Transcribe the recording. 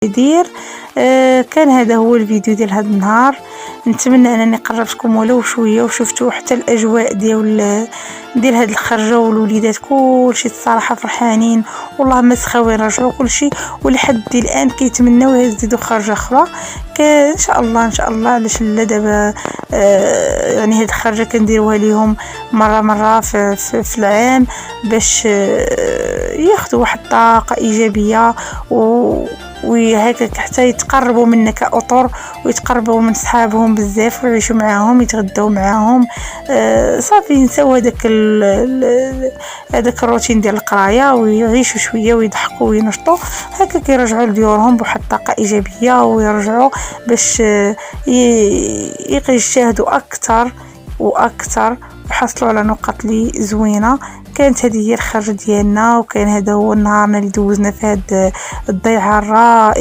يدير. كان هذا هو الفيديو ديال هذا النهار. نتمنى انني قربتكم ولو شويه وشفتوا حتى الاجواء ديال هاد الخرجه، والوليدات كلشي الصراحه فرحانين والله ما سخاوين رجعوا كلشي، ولحد الان كيتمناو يزيدوا خرجه اخرى. ان شاء الله ان شاء الله، علاش لا دابا يعني هاد الخرجه كنديروها ليهم مره في العام باش ياخذوا واحد الطاقه ايجابيه وهكاك حتى يتقربوا منا كأطر ويتقربوا من صحابهم بزاف ويعيشوا معاهم يتغداو معاهم. صافي ينساو هذاك الروتين ديال القرايه ويعيشوا شويه ويضحكوا وينشطوا، هكاك يرجعوا لديورهم بواحد الطاقه ايجابيه ويرجعوا باش يجتهدوا اكثر واكثر وحصلوا على نقاط لي زوينه. كانت هذه هي الخرجه ديالنا، وكان هذا هو النهار اللي دوزنا في هذه الضيعه الرائعه.